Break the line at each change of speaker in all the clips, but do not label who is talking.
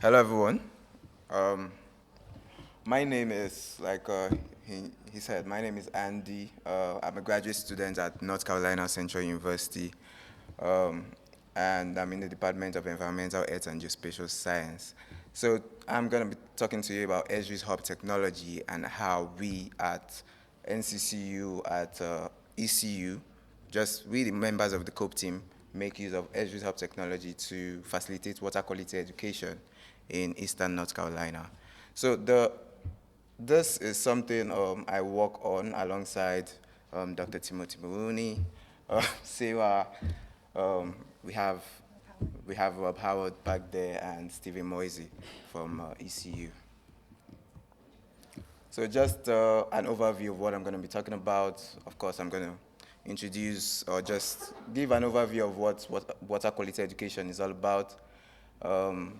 Hello, everyone. Um, my name is, he said, my name is Andy. I'm a graduate student at North Carolina Central University, um, and I'm in the Department of Environmental Earth and Geospatial Science. So I'm going to be talking to you about Esri's hub technology and how we at NCCU, at ECU, just we, the members of the COPE team, make use of Esri's hub technology to facilitate water quality education in Eastern North Carolina. So this is something I work on alongside Dr. Timothy Maroney, Sarah. Um, we have we have Rob Howard back there and Stephen Moisey from ECU. So just an overview of what I'm going to be talking about. Of course, I'm going to introduce or just give an overview of what water quality education is all about. Um,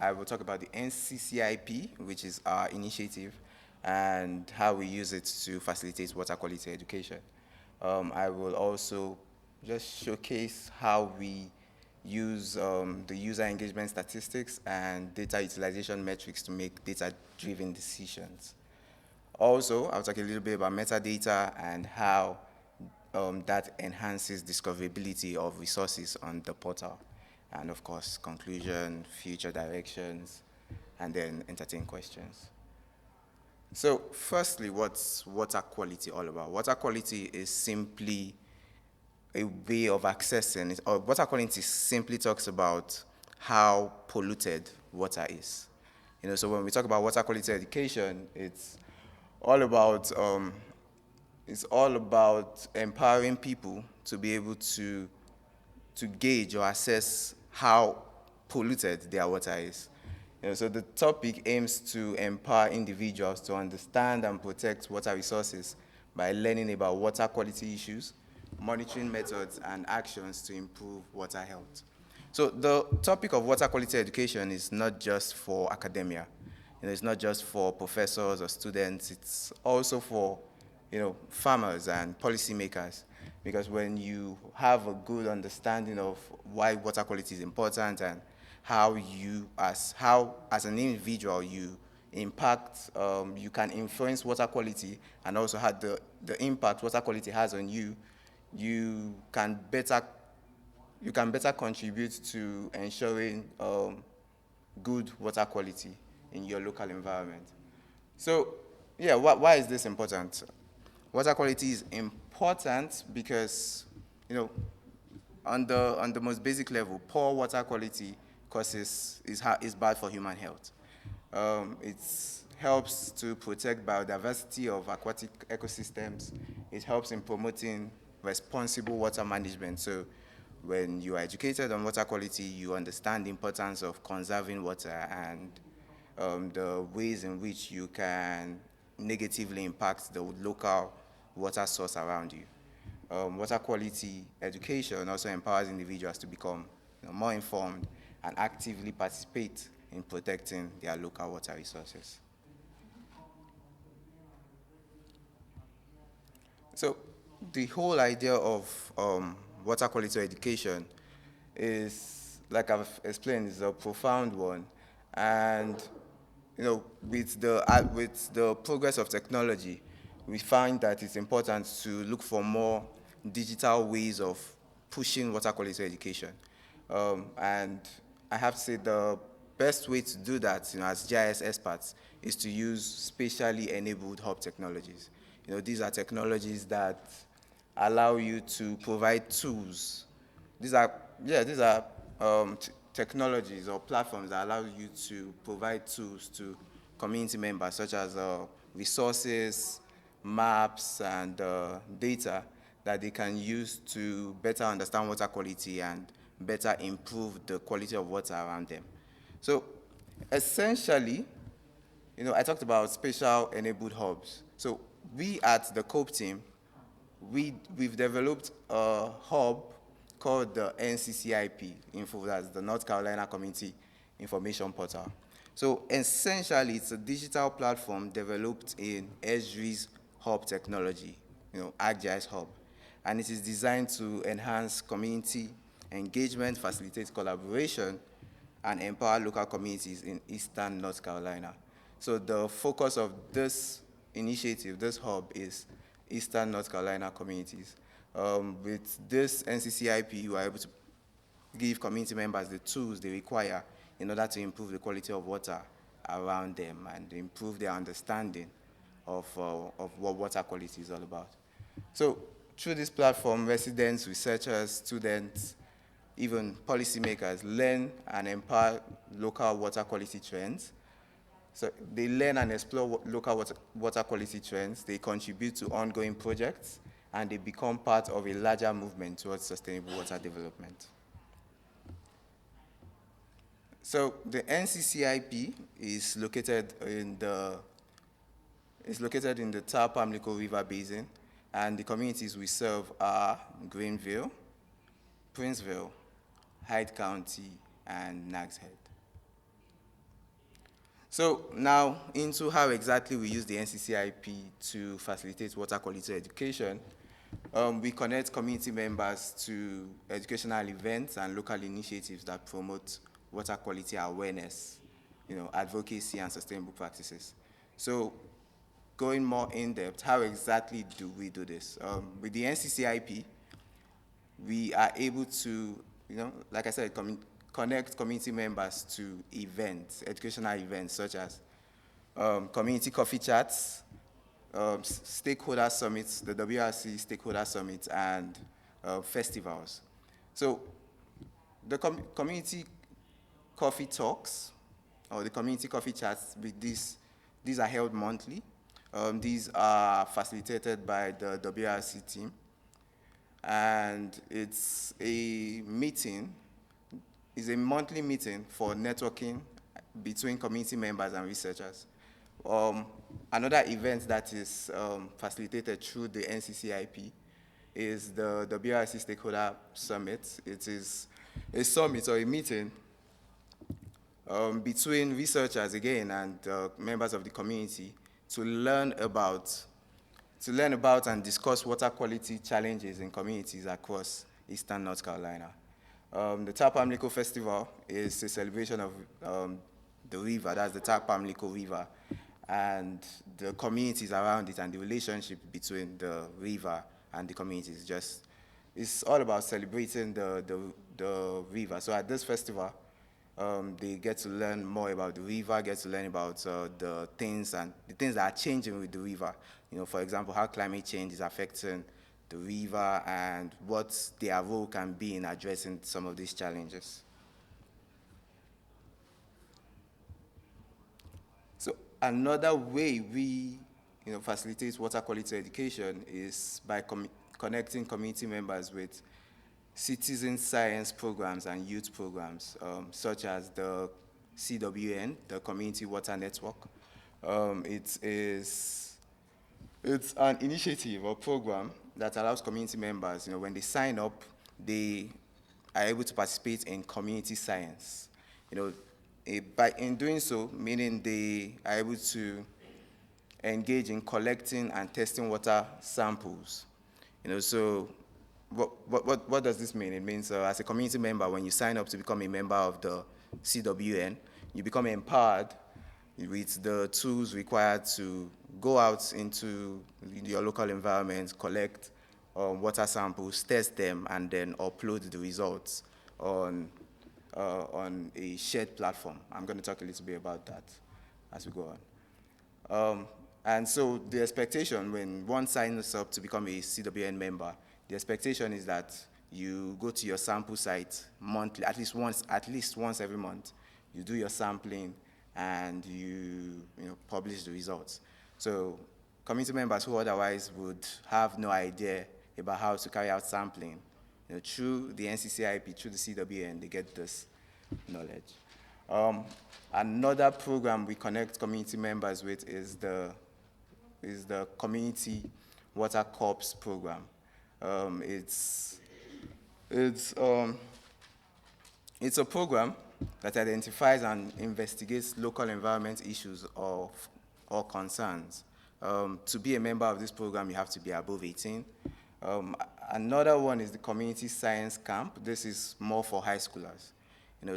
I will talk about the NCCIP, which is our initiative, and how we use it to facilitate water quality education. I will also just showcase how we use the user engagement statistics and data utilization metrics to make data-driven decisions. Also, I'll talk a little bit about metadata and how that enhances discoverability of resources on the portal. And of course, conclusion, future directions, and then entertain questions. So firstly, what's water quality all about? Water quality is simply a way of accessing it, or water quality simply talks about how polluted water is. So when we talk about water quality education, all about it's all about empowering people to be able to gauge or assess how polluted their water is. So the topic aims to empower individuals to understand and protect water resources by learning about water quality issues, monitoring methods, and actions to improve water health. So the topic of water quality education is not just for academia. It's not just for professors or students. It's also for farmers and policymakers, because when you have a good understanding of why water quality is important and how as an individual you impact, you can influence water quality, and also how the impact water quality has on you, you can better contribute to ensuring good water quality in your local environment. So, yeah, why is this important? Water quality is important because, you know, on the most basic level, poor water quality is bad for human health. It helps to protect biodiversity of aquatic ecosystems. It helps in promoting responsible water management. So when you are educated on water quality, you understand the importance of conserving water and the ways in which you can negatively impact the local water source around you. Water quality education also empowers individuals to become more informed and actively participate in protecting their local water resources. So the whole idea of water quality education is, like I've explained, is a profound one. And with the progress of technology, we find that it's important to look for more digital ways of pushing water quality education. And I have to say the best way to do that, as GIS experts, is to use spatially enabled hub technologies. These are technologies that allow you to provide tools. These are technologies or platforms that allow you to provide tools to community members, such as resources, maps, and data that they can use to better understand water quality and better improve the quality of water around them. So essentially, I talked about spatial enabled hubs. So we at the COPE team, we've developed a hub called the NCCIP Info, that's the North Carolina Community Information Portal. So essentially, it's a digital platform developed in Esri's hub technology, ArcGIS Hub. And it is designed to enhance community engagement, facilitate collaboration, and empower local communities in Eastern North Carolina. So the focus of this initiative, this hub, is Eastern North Carolina communities. With this NCCIP, we are able to give community members the tools they require in order to improve the quality of water around them and improve their understanding of what water quality is all about. So through this platform, residents, researchers, students, even policymakers learn and empower local water quality trends. So they learn and explore local water quality trends, they contribute to ongoing projects, and they become part of a larger movement towards sustainable water development. So the NCCIP is located in the Pamlico River Basin, and the communities we serve are Greenville, Princeville, Hyde County, and Nags Head. So now into how exactly we use the NCCIP to facilitate water quality education. We connect community members to educational events and local initiatives that promote water quality awareness, advocacy, and sustainable practices. So going more in depth, how exactly do we do this? With the NCCIP, we are able to, like I said, connect community members to events, educational events such as community coffee chats, stakeholder summits, the WRC stakeholder summits, and festivals. So the community coffee talks or the community coffee chats with these are held monthly. These are facilitated by the WRC team, and it's a monthly meeting for networking between community members and researchers. Another event that is facilitated through the NCCIP is the WRC Stakeholder Summit. It is a summit or a meeting between researchers again and members of the community to learn about and discuss water quality challenges in communities across Eastern North Carolina. The Tapamlico Festival is a celebration of the river, that's the Tapamlico River, and the communities around it and the relationship between the river and the communities. It's all about celebrating the river. So at this festival, they get to learn more about the river, get to learn about the things that are changing with the river. For example, how climate change is affecting the river and what their role can be in addressing some of these challenges. So another way we facilitate water quality education is by connecting community members with citizen science programs and youth programs, such as the CWN, the Community Water Network. It's an initiative or program that allows community members, when they sign up, they are able to participate in community science. In doing so, meaning they are able to engage in collecting and testing water samples. So what does this mean? It means as a community member, when you sign up to become a member of the CWN, you become empowered with the tools required to go out into your local environment, collect water samples, test them, and then upload the results on a shared platform. I'm going to talk a little bit about that as we go on. And so the expectation when one signs up to become a CWN member, the expectation is that you go to your sample site monthly, at least once every month. You do your sampling and you publish the results. So community members who otherwise would have no idea about how to carry out sampling, through the NCCIP, through the CWN, they get this knowledge. Another program we connect community members with is the Community Water Corps program. It's a program that identifies and investigates local environment issues or concerns. To be a member of this program, you have to be above 18. Another one is the Community Science Camp. This is more for high schoolers.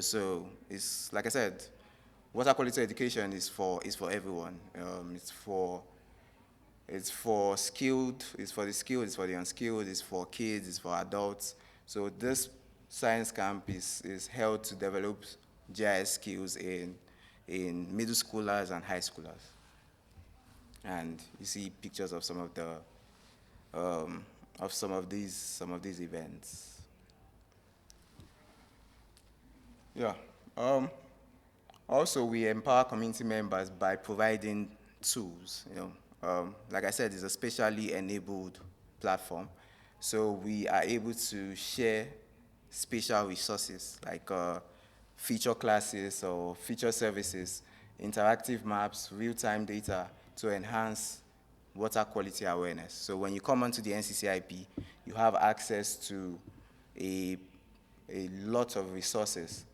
So it's like I said, water quality education is for everyone. It's for skilled, it's for the skilled, it's for the unskilled, it's for kids, it's for adults. So this science camp is held to develop GIS skills in middle schoolers and high schoolers. And you see pictures of some of the some of these events. Yeah. Um, Also, we empower community members by providing tools. Like I said, it's a specially enabled platform, so we are able to share special resources like feature classes or feature services, interactive maps, real-time data to enhance water quality awareness. So when you come onto the NCCIP, you have access to a a lot of resources,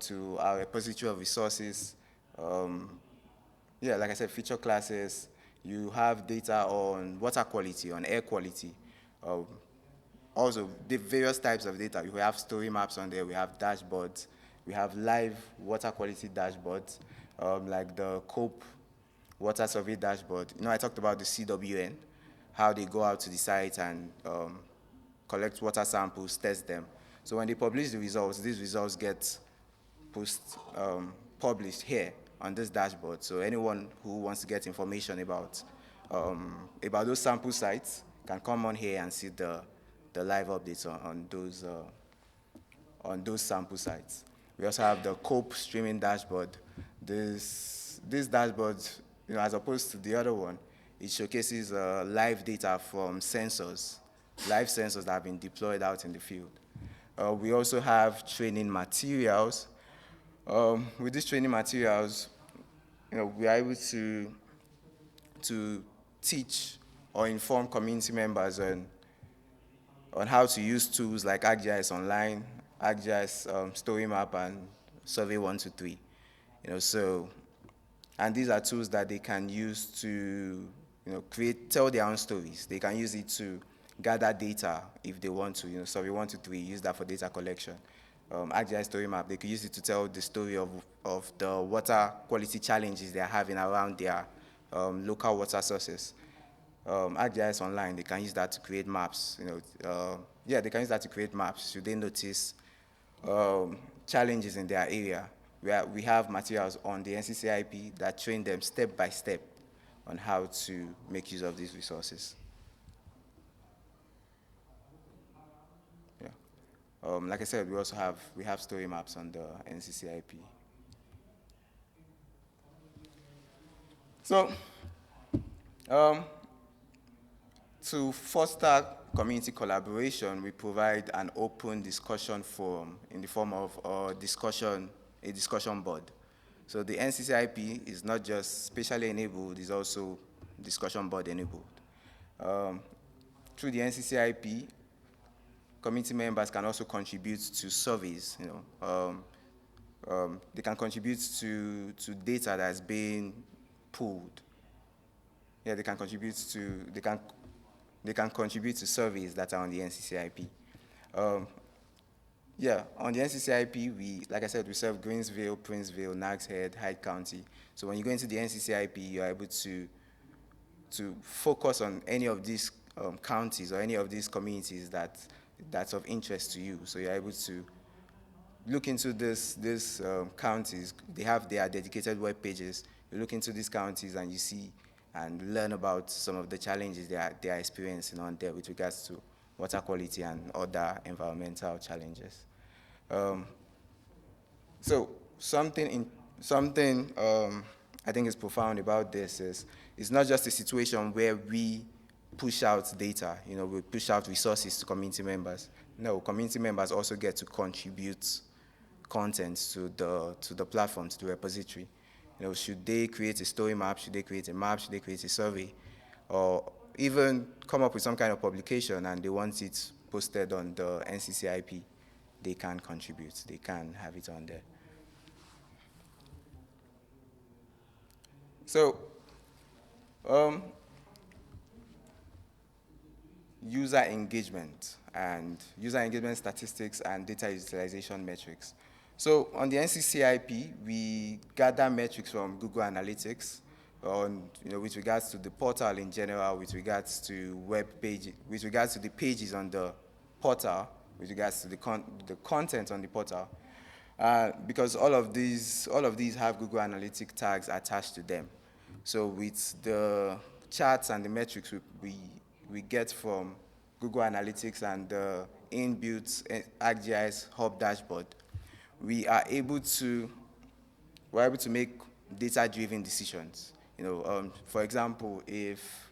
to our repository of resources. Um, yeah, like I said, feature classes. You have data on water quality, on air quality. Um, Also, the various types of data. We have story maps on there. We have dashboards. We have live water quality dashboards, like the COPE water survey dashboard. I talked about the CWN, how they go out to the site and collect water samples, test them. So when they publish the results, these results get published here on this dashboard. So anyone who wants to get information about those sample sites can come on here and see the live updates on those sample sites. We also have the COPE streaming dashboard. This dashboard, as opposed to the other one, it showcases live data from sensors, live sensors that have been deployed out in the field. We also have training materials. With these training materials, we are able to teach or inform community members on how to use tools like ArcGIS Online, ArcGIS Story Map, and Survey 123. And these are tools that they can use to tell their own stories. They can use it to gather data if they want to. Survey 123, use that for data collection. ArcGIS Story Map, they could use it to tell the story of the water quality challenges they're having around their local water sources. ArcGIS Online, they can use that to create maps. They can use that to create maps. Should they notice challenges in their area? We have materials on the NCCIP that train them step by step on how to make use of these resources. Yeah. Like I said, we have story maps on the NCCIP. So, to foster community collaboration, we provide an open discussion forum in the form of a discussion board. So the NCCIP is not just spatially enabled, it's also discussion board enabled. Through the NCCIP, community members can also contribute to surveys. They can contribute to data that's being pooled. Yeah, they can contribute to surveys that are on the NCCIP. On the NCCIP, like I said, we serve Greensville, Princeville, Nags Head, Hyde County. So when you go into the NCCIP, you're able to focus on any of these counties or any of these communities that's of interest to you. So you're able to look into these counties. They have their dedicated web pages. You look into these counties and you see and learn about some of the challenges they are experiencing on there with regards to water quality and other environmental challenges. So something I think is profound about this is it's not just a situation where we push out data, we push out resources to community members. No, community members also get to contribute content to the platform, to the repository. Should they create a story map? Should they create a map? Should they create a survey? Or even come up with some kind of publication and they want it posted on the NCCIP, they can contribute. They can have it on there. So, user engagement statistics and data utilization metrics. So on the NCCIP, we gather metrics from Google Analytics on, with regards to the portal in general, with regards to web page, with regards to the pages on the portal, with regards to the content on the portal, because all of these have Google Analytic tags attached to them. So with the charts and the metrics we get from Google Analytics and the inbuilt ArcGIS Hub dashboard, we are able to we're able to make data-driven decisions. For example, if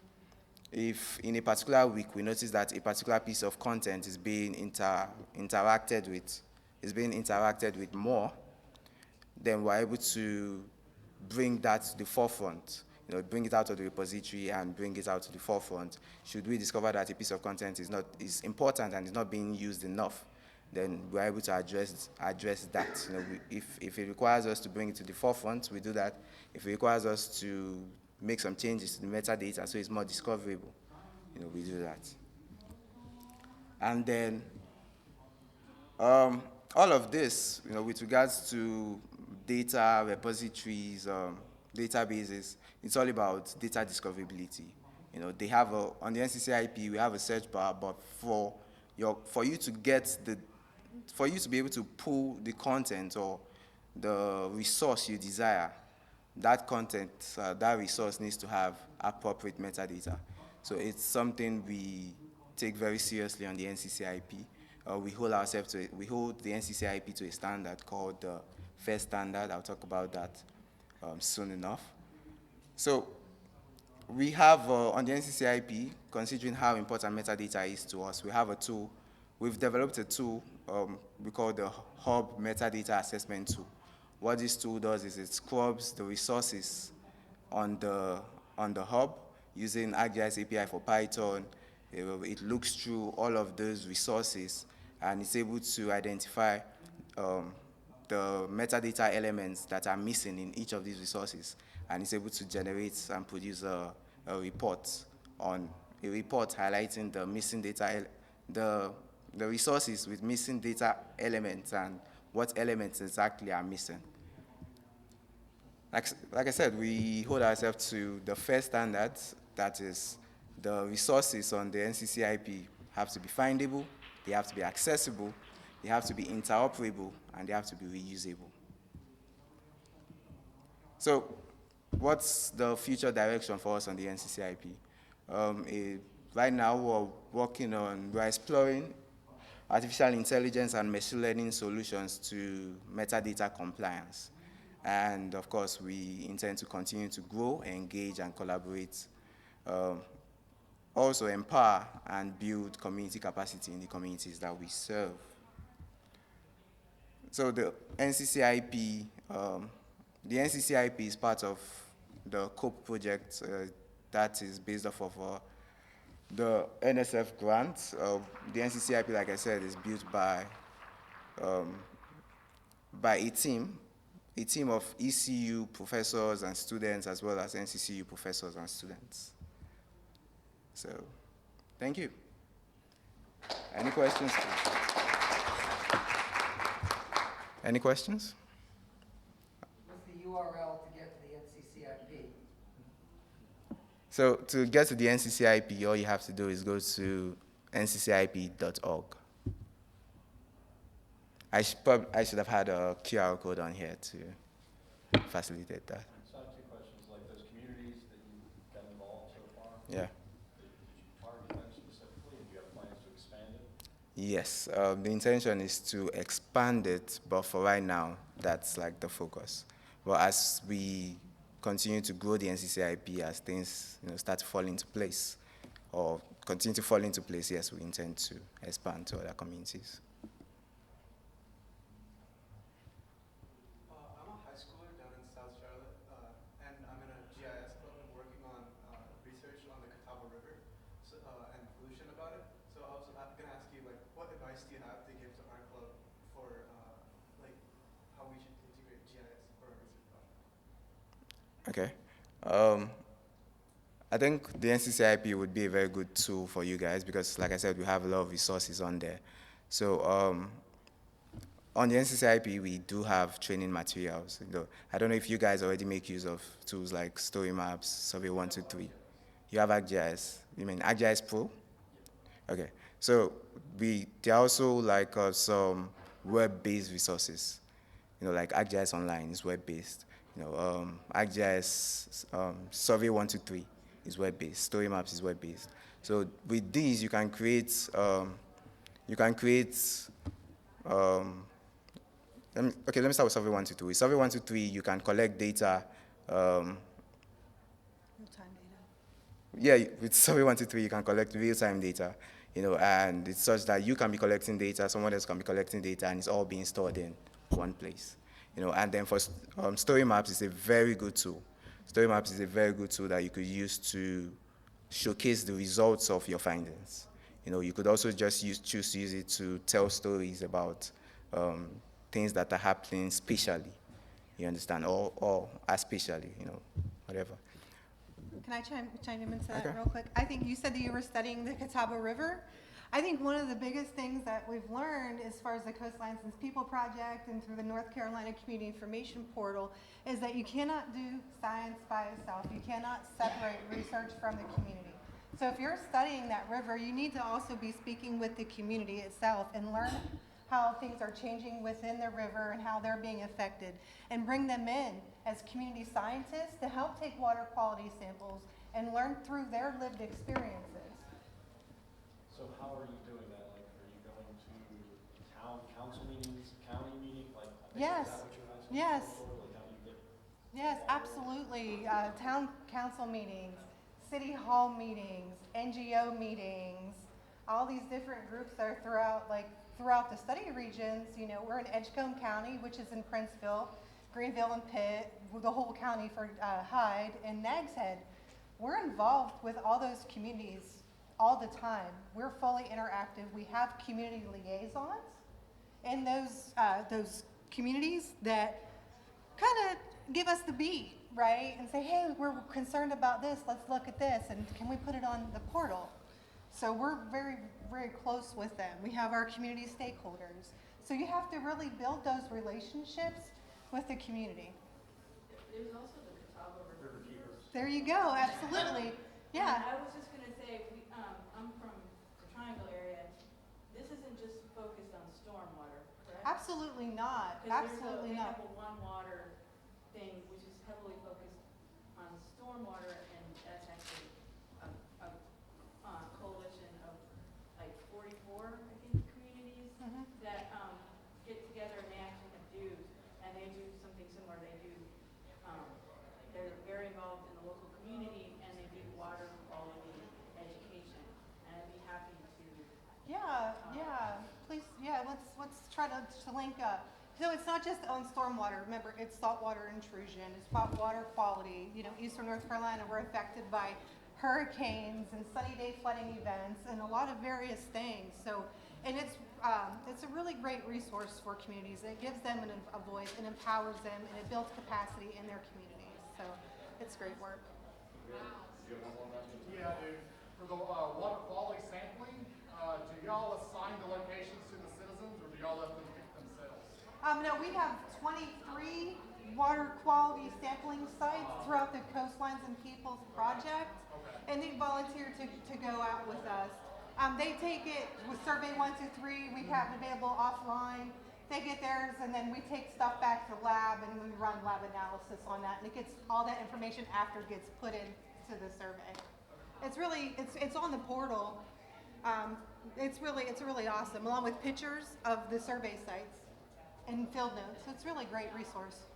in a particular week we notice that a particular piece of content is being interacted with more, then we're able to bring that to the forefront, bring it out of the repository and bring it out to the forefront. Should we discover that a piece of content is important and is not being used enough, then we're able to address that. If it requires us to bring it to the forefront, we do that. If it requires us to make some changes to the metadata so it's more discoverable, we do that. And then all of this, with regards to data repositories, databases, it's all about data discoverability. They have on the NCCIP we have a search bar, but for you to be able to pull the content or the resource you desire, that content, that resource needs to have appropriate metadata. So it's something we take very seriously on the NCCIP. We hold the NCCIP to a standard called the FAIR standard. I'll talk about that soon enough. So we have on the NCCIP, considering how important metadata is to us, we have a tool. We've developed a tool we call the Hub Metadata Assessment Tool. What this tool does is it scrubs the resources on the hub using ArcGIS API for Python. It looks through all of those resources and it's able to identify the metadata elements that are missing in each of these resources, and it's able to generate and produce a report highlighting the missing data, the resources with missing data elements and what elements exactly are missing. Like I said, we hold ourselves to the FAIR standards. That is, the resources on the NCCIP have to be findable, they have to be accessible, they have to be interoperable, and they have to be reusable. So what's the future direction for us on the NCCIP? Right now we're exploring artificial intelligence and machine learning solutions to metadata compliance. And of course, we intend to continue to grow, engage, and collaborate. Also empower and build community capacity in the communities that we serve. So the NCCIP is part of the COPE project that is based off of the NSF grant. The NCCIP, like I said, is built by a team of ECU professors and students, as well as NCCU professors and students. So, thank you. Any questions? Any questions?
What's the URL to get to the NCCIP?
So, to get to the NCCIP, all you have to do is go to nccip.org. I should have had a QR code on here to facilitate that.
So I have two questions. Like those communities that you've got involved so far,
Yeah.
did you target them specifically, and do you have plans to expand it?
Yes, the intention is to expand it, but for right now, that's like the focus. But as we continue to grow the NCCIP, as things start to fall into place, or continue to fall into place, yes, we intend to expand to other communities.
I'm a high schooler down in South Charlotte, and I'm in a GIS club and working on research on the Catawba River and pollution about it. So I was going to ask you, like, what advice do you have to give to our club for, like, how we should integrate GIS for our research project?
Okay. I think the NCCIP would be a very good tool for you guys because, like I said, we have a lot of resources on there. So on the NCCIP, we do have training materials. I don't know if you guys already make use of tools like Story Maps, Survey 123. You have ArcGIS. You mean ArcGIS Pro? Okay. So there are also like some web-based resources. Like ArcGIS Online is web-based. ArcGIS Survey 123 is web-based. Story Maps is web-based. So with these, you can create let me start with Survey 123. With Survey 123, you can collect data.
Real-time data.
Yeah, with Survey 123, you can collect real-time data, and it's such that you can be collecting data, someone else can be collecting data, and it's all being stored in one place. And then for Story Maps, it's a very good tool. Story Maps is a very good tool that you could use to showcase the results of your findings. You could also just choose to use it to tell stories about things that are happening spatially, you understand, or aspatially, whatever.
Can I chime in into that
Okay.
real quick? I think you said that you were studying the Catawba River. I think one of the biggest things that we've learned as far as the Coastline Since People Project and through the North Carolina Community Information Portal is that you cannot do science by itself. You cannot separate research from the community. So if you're studying that river, you need to also be speaking with the community itself and learn how things are changing within the river and how they're being affected, and bring them in as community scientists to help take water quality samples and learn through their lived experiences.
So how are you doing that? Like, are you going to town council meetings, county meetings? Like, I think
Yes.
is that what you're asking
Yes.
for? Like, how do you get?
Yes, absolutely. Town council meetings, city hall meetings, NGO meetings, all these different groups that are throughout the study regions. We're in Edgecombe County, which is in Princeville, Greenville and Pitt, the whole county for Hyde, and Nags Head. We're involved with all those communities all the time. We're fully interactive. We have community liaisons in those communities that kind of give us the beat, right? And say, hey, we're concerned about this. Let's look at this, and can we put it on the portal? So we're very, very close with them. We have our community stakeholders. So you have to really build those relationships with the community.
There's also the Catawba River Keepers.
There you go, absolutely. Yeah.
And I was just gonna say, I'm from the Triangle area. This isn't just focused on stormwater, correct?
Absolutely not.
'Cause
Absolutely
they have
not.
a one water thing, which is heavily focused on stormwater, and that's actually a coalition of like 44, I think, communities
Mhm.
that get together, and they actually have dues, and they do something similar. They're very involved in the local community, and they do water quality education, and I'd be happy to.
Yeah. Please, let's try to link up. So it's not just on stormwater. Remember, it's saltwater intrusion. It's about water quality. Eastern North Carolina, we're affected by hurricanes and sunny day flooding events and a lot of various things. So, and it's a really great resource for communities. It gives them a voice and empowers them, and it builds capacity in their communities. So it's great work.
Yeah, dude. For the water quality sampling, do y'all assign the locations to the citizens, or do y'all let them pick themselves?
No, we have 23 water quality sampling sites throughout the Coastlines and Peoples project, and they volunteer to go out with us. They take it with Survey 123. We have it available offline. They get theirs, and then we take stuff back to lab, and we run lab analysis on that, and it gets all that information after it gets put into the survey. It's on the portal. It's really awesome, along with pictures of the survey sites and field notes. So it's really a great resource.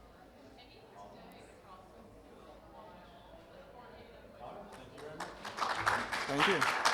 Thank you.